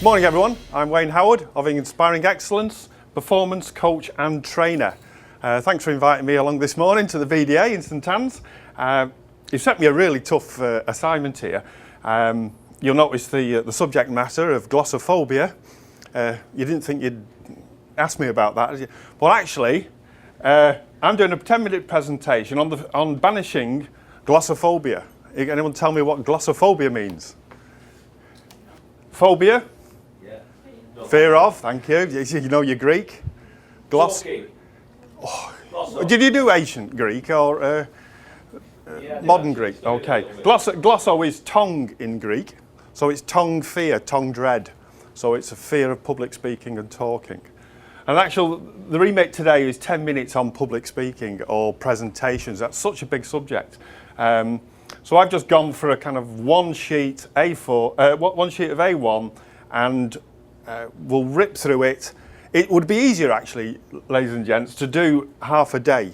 Morning everyone, I'm Wayne Howard of Inspiring Excellence, Performance Coach and Trainer. Thanks for inviting me along this morning to the VDA in St Anne's. You've set me a really tough assignment here. You'll notice the subject matter of glossophobia. You didn't think you'd ask me about that, did you? Well actually, I'm doing a 10-minute presentation on banishing glossophobia. Anyone tell me what glossophobia means? Phobia? Fear of, thank you. You know your Greek. Did you do ancient Greek or modern Greek? Okay. Glosso is tongue in Greek. So it's tongue fear, tongue dread. So it's a fear of public speaking and talking. And the remit today is 10 minutes on public speaking or presentations. That's such a big subject. So I've just gone for a kind of one sheet of A1 and we'll rip through it. It would be easier actually, ladies and gents, to do half a day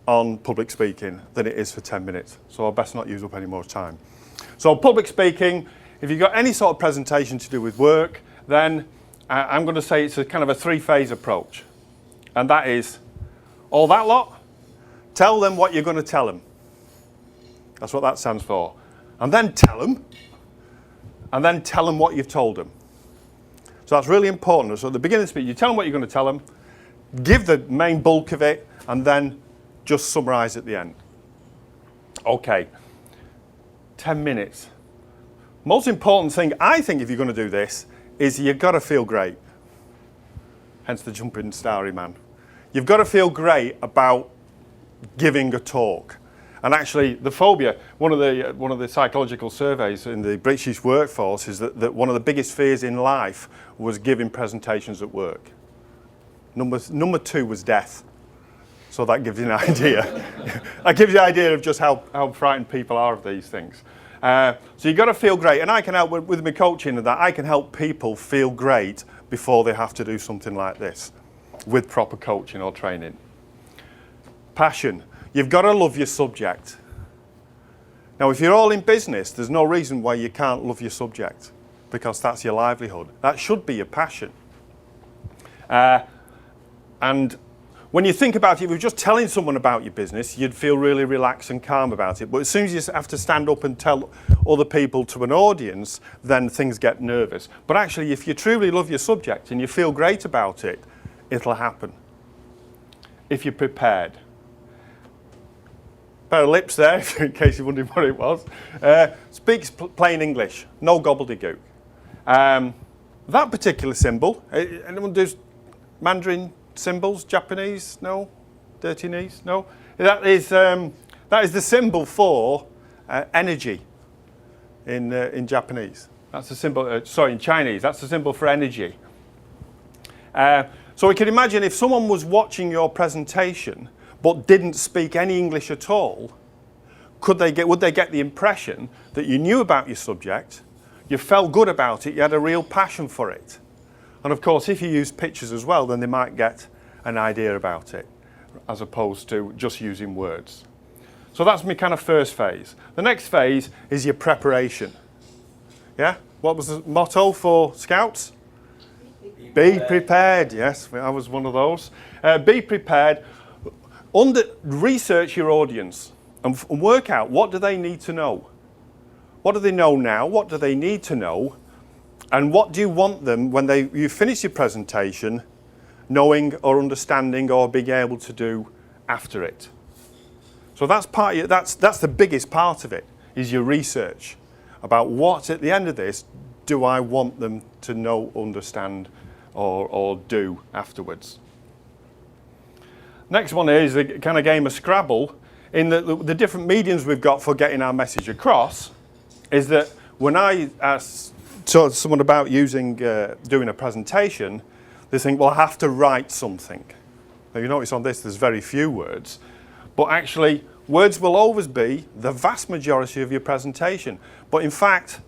on public speaking than it is for 10 minutes. So I'll best not use up any more time. So public speaking, if you've got any sort of presentation to do with work, then I'm going to say it's a kind of a three-phase approach. And that is, all that lot, tell them what you're going to tell them. That's what that stands for. And then tell them, and then tell them what you've told them. So that's really important. So at the beginning of the speech, you tell them what you're going to tell them, give the main bulk of it, and then just summarise at the end. Okay, 10 minutes. Most important thing, I think, if you're going to do this, is you've got to feel great. Hence the jumping starry man. You've got to feel great about giving a talk. And actually, the phobia, one of the psychological surveys in the British workforce is that one of the biggest fears in life was giving presentations at work. Number two was death. So that gives you an idea. That gives you an idea of just how frightened people are of these things. So you've got to feel great. And I can help with my coaching and that. I can help people feel great before they have to do something like this with proper coaching or training. Passion. You've got to love your subject. Now, if you're all in business, there's no reason why you can't love your subject, because that's your livelihood. That should be your passion. And when you think about it, if you're just telling someone about your business, you'd feel really relaxed and calm about it. But as soon as you have to stand up and tell other people to an audience, then things get nervous. But actually, if you truly love your subject and you feel great about it, it'll happen. If you're prepared. Pair of lips there, in case you're wondering what it was. Speaks plain English, no gobbledygook. That particular symbol, anyone does Mandarin symbols, Japanese? No? Dirty knees? No? That is the symbol for energy in Japanese. That's the symbol, in Chinese, that's the symbol for energy. So we can imagine if someone was watching your presentation but didn't speak any English at all, would they get the impression that you knew about your subject, you felt good about it, you had a real passion for it? And of course, if you use pictures as well, then they might get an idea about it, as opposed to just using words. So that's my kind of first phase. The next phase is your preparation. Yeah? What was the motto for Scouts? Be prepared. Yes, I was one of those. Be prepared. Research your audience and work out what do they need to know. What do they know now? What do they need to know? And what do you want them when you finish your presentation knowing or understanding or being able to do after it? So that's the biggest part of it, is your research about what at the end of this do I want them to know, understand or do afterwards. Next one is the kind of game of Scrabble. In the different mediums we've got for getting our message across, is that when I ask someone about doing a presentation, they think, well, I have to write something. Now you notice on this there's very few words, but actually words will always be the vast majority of your presentation. But in fact,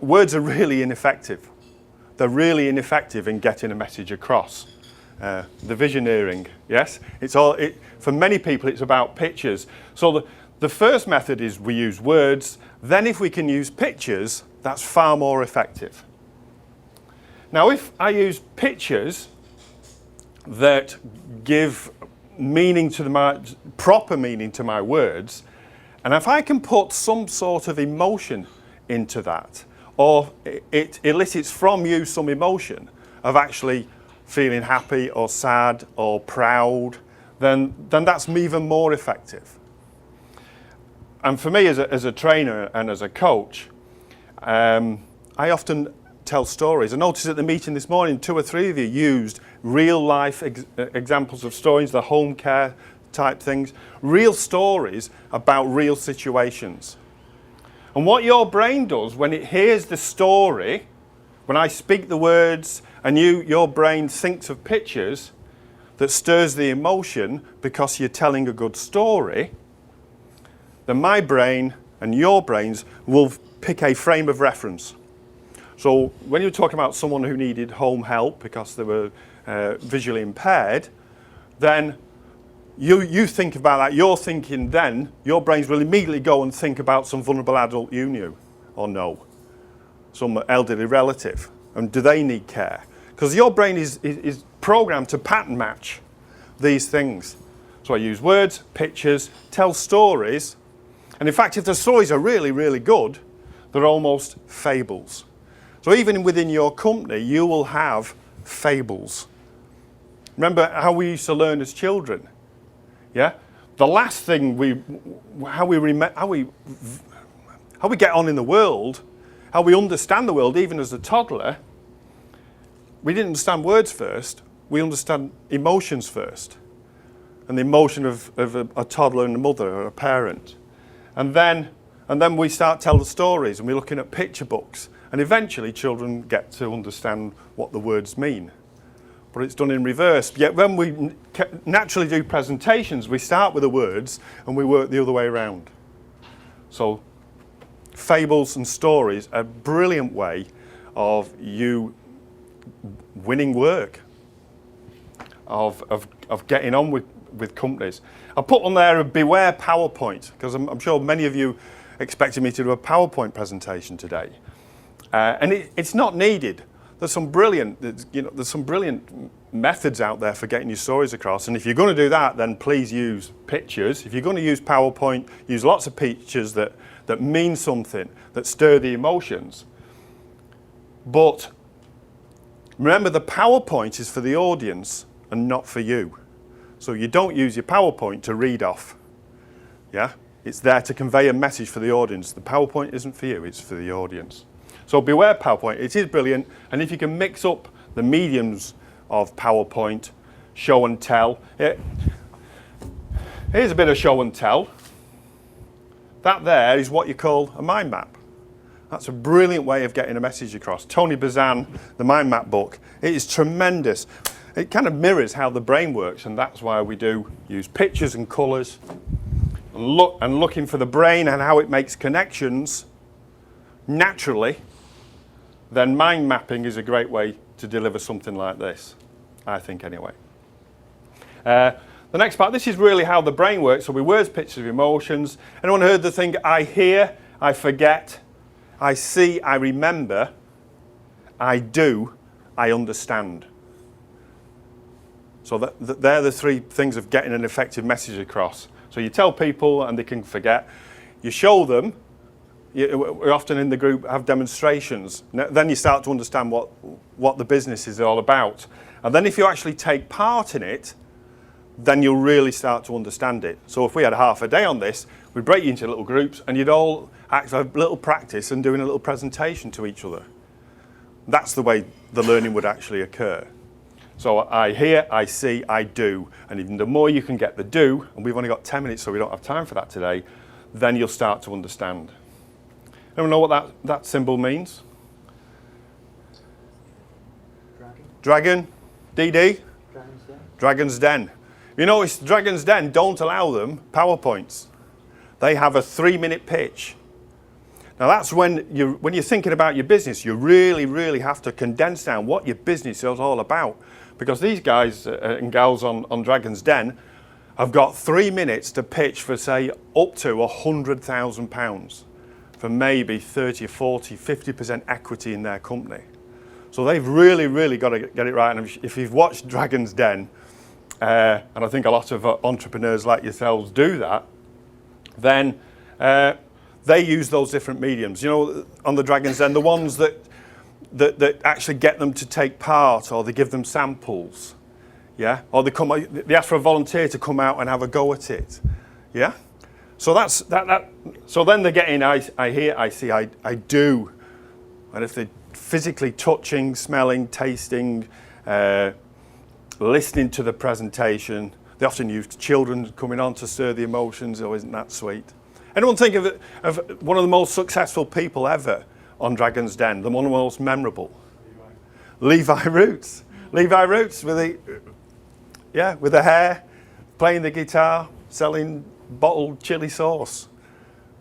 words are really ineffective. They're really ineffective in getting a message across. The visioneering, yes? For many people, it's about pictures. So the first method is we use words. Then if we can use pictures, that's far more effective. Now, if I use pictures that give meaning to proper meaning to my words, and if I can put some sort of emotion into that, or it elicits from you some emotion of actually feeling happy or sad or proud, then that's even more effective. And for me as a trainer and as a coach, I often tell stories. I noticed at the meeting this morning, 2 or 3 of you used real life examples of stories, the home care type things, real stories about real situations. And what your brain does when it hears the story, when I speak the words and your brain thinks of pictures that stirs the emotion because you're telling a good story, then my brain and your brains will pick a frame of reference. So when you're talking about someone who needed home help because they were visually impaired, then you think about that, you're thinking then, your brains will immediately go and think about some vulnerable adult you knew or know, some elderly relative, and do they need care? Because your brain is programmed to pattern match these things. So I use words, pictures, tell stories, and in fact if the stories are really, really good, they're almost fables. So even within your company, you will have fables. Remember how we used to learn as children? Yeah? The last thing how we get on in the world, how we understand the world, even as a toddler, we didn't understand words first, we understand emotions first. And the emotion of a toddler and a mother or a parent. And then we start telling stories and we're looking at picture books. And eventually children get to understand what the words mean. But it's done in reverse. Yet when we naturally do presentations, we start with the words and we work the other way around. So fables and stories are a brilliant way of you winning work, of getting on with companies. I put on there a beware PowerPoint, because I'm sure many of you expected me to do a PowerPoint presentation today. And it's not needed. There's some brilliant methods out there for getting your stories across. And if you're going to do that, then please use pictures. If you're going to use PowerPoint, use lots of pictures that mean something, that stir the emotions. But remember, the PowerPoint is for the audience and not for you. So you don't use your PowerPoint to read off. Yeah? It's there to convey a message for the audience. The PowerPoint isn't for you, it's for the audience. So beware PowerPoint, it is brilliant, and if you can mix up the mediums of PowerPoint, show and tell. Here's a bit of show and tell. That there is what you call a mind map. That's a brilliant way of getting a message across. Tony Bazan, the mind map book, it is tremendous. It kind of mirrors how the brain works, and that's why we do use pictures and colours, and looking for the brain and how it makes connections naturally. Then mind mapping is a great way to deliver something like this, I think anyway. The next part, this is really how the brain works. So we words, pictures, of emotions. Anyone heard the thing, I hear, I forget, I see, I remember, I do, I understand. So they're the 3 things of getting an effective message across. So you tell people and they can forget. You show them. We often in the group have demonstrations. Then you start to understand what the business is all about. And then if you actually take part in it, then you'll really start to understand it. So if we had half a day on this, we'd break you into little groups and you'd all have a little practice and doing a little presentation to each other. That's the way the learning would actually occur. So I hear, I see, I do. And even the more you can get the do, and we've only got 10 minutes so we don't have time for that today, then you'll start to understand. Anyone know what that symbol means? Dragon? DD? Dragon's Den. Dragon's Den. You notice Dragon's Den don't allow them PowerPoints. They have a 3-minute pitch. Now that's when you're thinking about your business, you really, really have to condense down what your business is all about. Because these guys and gals on Dragon's Den have got 3 minutes to pitch for, say, up to £100,000 for maybe 30, 40, 50% equity in their company. So they've really, really got to get it right. And if you've watched Dragon's Den, and I think a lot of entrepreneurs like yourselves do that, then they use those different mediums. You know, on the Dragon's Den, the ones that actually get them to take part, or they give them samples, yeah, or they ask for a volunteer to come out and have a go at it, yeah. So that's that. So then they're getting I hear, I see, I do, and if they're physically touching, smelling, tasting, listening to the presentation, they often use children coming on to stir the emotions. Oh, isn't that sweet? Anyone think of one of the most successful people ever on Dragon's Den, one of the most memorable? Levi Roots. Levi Roots with the hair, playing the guitar, selling bottled chili sauce.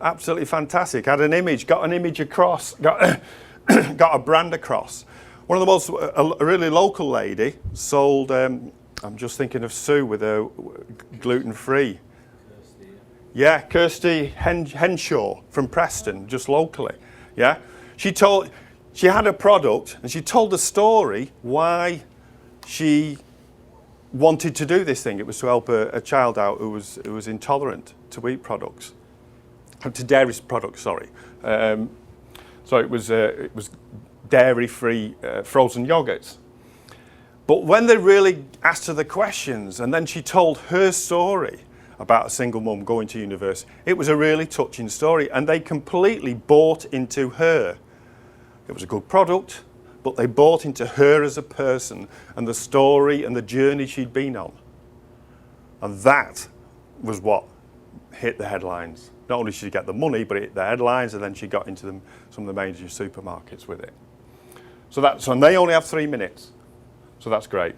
Absolutely fantastic. Had an image, got an image across, got a brand across. One of the most, a really local lady sold, I'm just thinking of Sue with her gluten-free. Yeah, Kirsty Henshaw from Preston, just locally. Yeah, she had a product and she told a story why she wanted to do this thing. It was to help a child out who was intolerant to wheat products, to dairy products. Sorry. So it was dairy-free frozen yogurts. But when they really asked her the questions, and then she told her story about a single mum going to university, it was a really touching story, and they completely bought into her. It was a good product, but they bought into her as a person and the story and the journey she'd been on. And that was what hit the headlines. Not only did she get the money, but it hit the headlines, and then she got into some of the major supermarkets with it. And they only have 3 minutes, so that's great.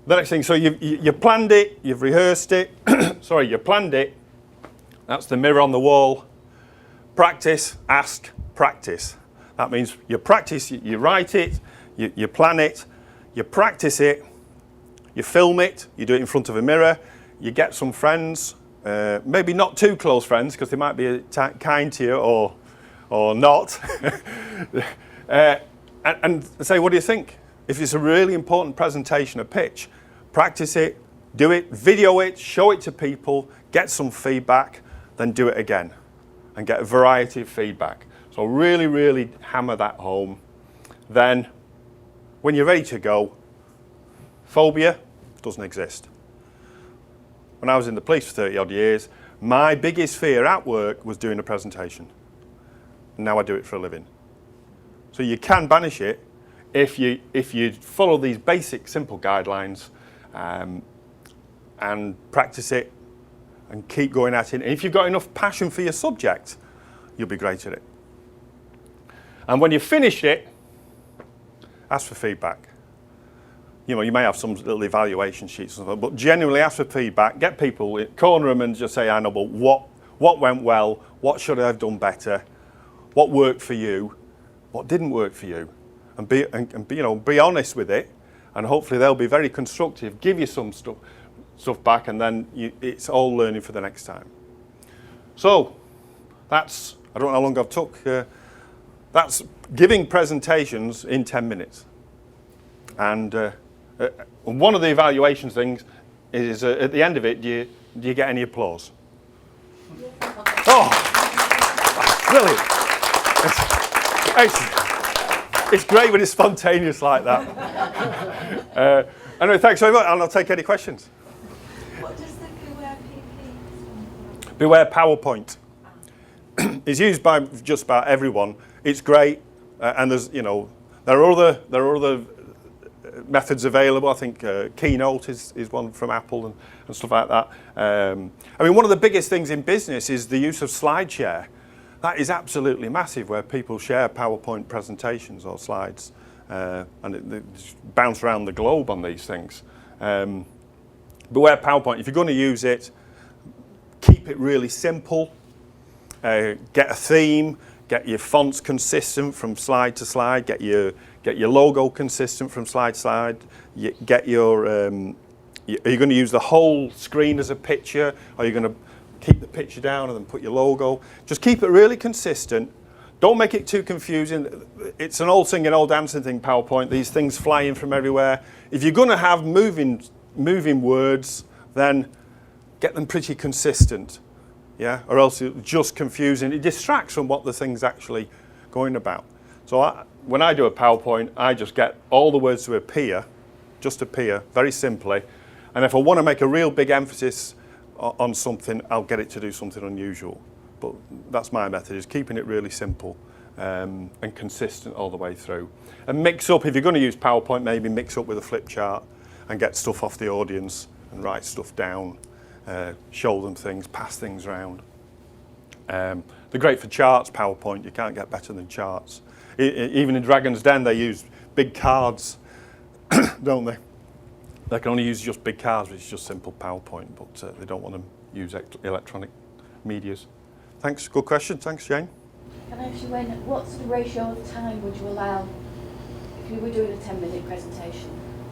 The next thing, so you planned it, you've rehearsed it. Sorry, you planned it. That's the mirror on the wall. Practice, ask, practice. That means you practice, you write it, you plan it, you practice it, you film it, you do it in front of a mirror, you get some friends, maybe not too close friends because they might be kind to you or not, and say, what do you think? If it's a really important presentation, a pitch, practice it, do it, video it, show it to people, get some feedback, then do it again and get a variety of feedback. So really, really hammer that home. Then, when you're ready to go, phobia doesn't exist. When I was in the police for 30 odd years, my biggest fear at work was doing a presentation. Now I do it for a living. So you can banish it if you follow these basic, simple guidelines and practice it and keep going at it. And if you've got enough passion for your subject, you'll be great at it. And when you've finished it, ask for feedback. You know, you may have some little evaluation sheets, but genuinely ask for feedback. Get people, corner them and just say, I know, but what went well? What should I have done better? What worked for you? What didn't work for you? And be honest with it, and hopefully they'll be very constructive. Give you some stuff back, and then it's all learning for the next time. So that's, I don't know how long I've took. That's giving presentations in 10 minutes. And one of the evaluation things is at the end of it, do you get any applause? Oh, brilliant. It's great when it's spontaneous like that. Anyway, thanks very much, and I'll take any questions. What does the Beware PP stand for? Beware PowerPoint. It's used by just about everyone. It's great, and there are other methods available. I think Keynote is one from Apple and stuff like that. I mean, one of the biggest things in business is the use of SlideShare. That is absolutely massive, where people share PowerPoint presentations or slides, and they just bounce around the globe on these things. Beware PowerPoint. If you're going to use it, keep it really simple. Get a theme. Get your fonts consistent from slide to slide. Get your logo consistent from slide to slide. Get your. Are you going to use the whole screen as a picture? Or are you going to keep the picture down and then put your logo? Just keep it really consistent. Don't make it too confusing. It's an old singing, old dancing thing, PowerPoint. These things fly in from everywhere. If you're going to have moving words, then get them pretty consistent, yeah? Or else it's just confusing. It distracts from what the thing's actually going about. So when I do a PowerPoint, I just get all the words to appear, just appear, very simply. And if I want to make a real big emphasis on something, I'll get it to do something unusual. But that's my method, is keeping it really simple and consistent all the way through. And mix up, if you're going to use PowerPoint, maybe mix up with a flip chart and get stuff off the audience and write stuff down, show them things, pass things around. They're great for charts, PowerPoint. You can't get better than charts. Even in Dragon's Den, they use big cards, don't they? They can only use just big cards, which is just simple PowerPoint, but they don't want to use electronic medias. Thanks, good question. Thanks, Jane. Can I ask you, what sort of ratio of time would you allow, if you were doing a 10-minute presentation,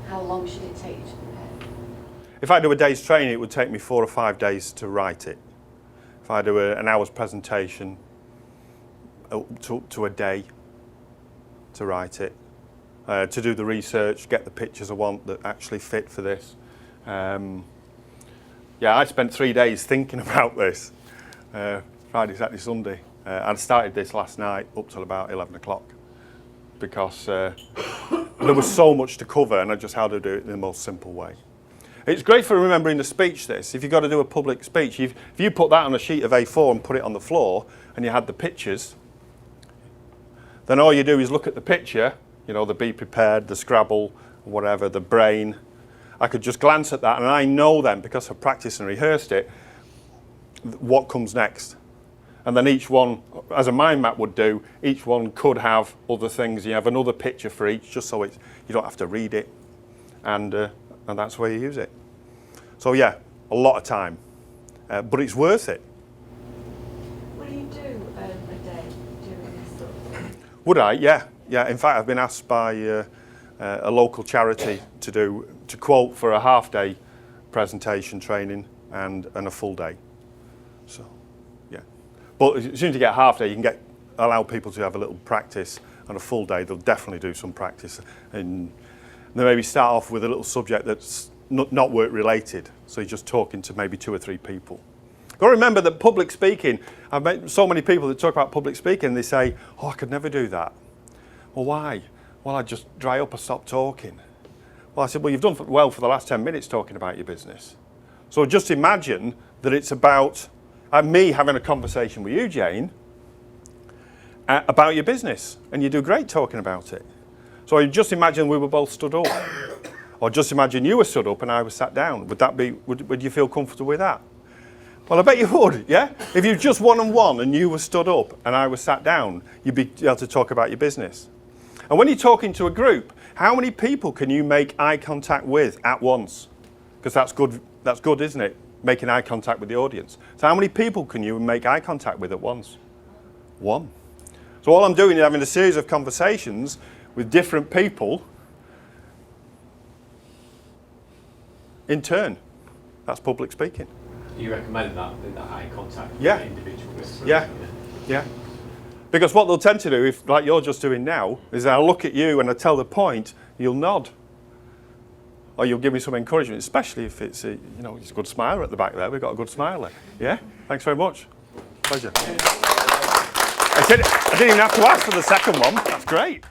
how long should it take you to prepare? If I do a day's training, it would take me 4 or 5 days to write it. If I do an hour's presentation, to a day to write it. To do the research, get the pictures I want that actually fit for this. Yeah, I spent 3 days thinking about this. Friday, Saturday, Sunday. I started this last night up till about 11 o'clock because there was so much to cover and I just had to do it in the most simple way. It's great for remembering the speech, this. If you've got to do a public speech, if you put that on a sheet of A4 and put it on the floor and you had the pictures, then all you do is look at the picture, you know, the be prepared, the Scrabble, whatever, the brain. I could just glance at that and I know then, because I've practiced and rehearsed it, what comes next. And then each one, as a mind map would do, each one could have other things. You have another picture for each, just so you don't have to read it. And that's where you use it. So yeah, a lot of time, but it's worth it. Will you do a day during this sort of thing? Would I? Yeah. In fact, I've been asked by a local charity to quote for a half-day presentation training and a full day. So, yeah. But as soon as you get a half day, you can allow people to have a little practice. On a full day, they'll definitely do some practice. And they maybe start off with a little subject that's not work related. So you're just talking to maybe 2 or 3 people. Got to remember that public speaking, I've met so many people that talk about public speaking and they say, oh, I could never do that. Well, why? Well, I'd just dry up and stop talking. Well, I said, well, you've done well for the last 10 minutes talking about your business. So just imagine that it's about me having a conversation with you, Jane, about your business. And you do great talking about it. So you just imagine we were both stood up. Or just imagine you were stood up and I was sat down. Would you feel comfortable with that? Well, I bet you would, yeah? If you're just one-on-one and you were stood up and I was sat down, you'd be able to talk about your business. And when you're talking to a group, how many people can you make eye contact with at once? Because that's good, isn't it? Making eye contact with the audience. So how many people can you make eye contact with at once? 1. So all I'm doing is having a series of conversations with different people in turn. That's public speaking. You recommend that eye contact with Yeah. the individuals? Yeah. Because what they'll tend to do, if like you're just doing now, is I'll look at you and I tell the point, you'll nod. Or you'll give me some encouragement, especially if it's it's a good smiler at the back there. We've got a good smiler. Yeah? Thanks very much. Pleasure. I didn't even have to ask for the second one. That's great.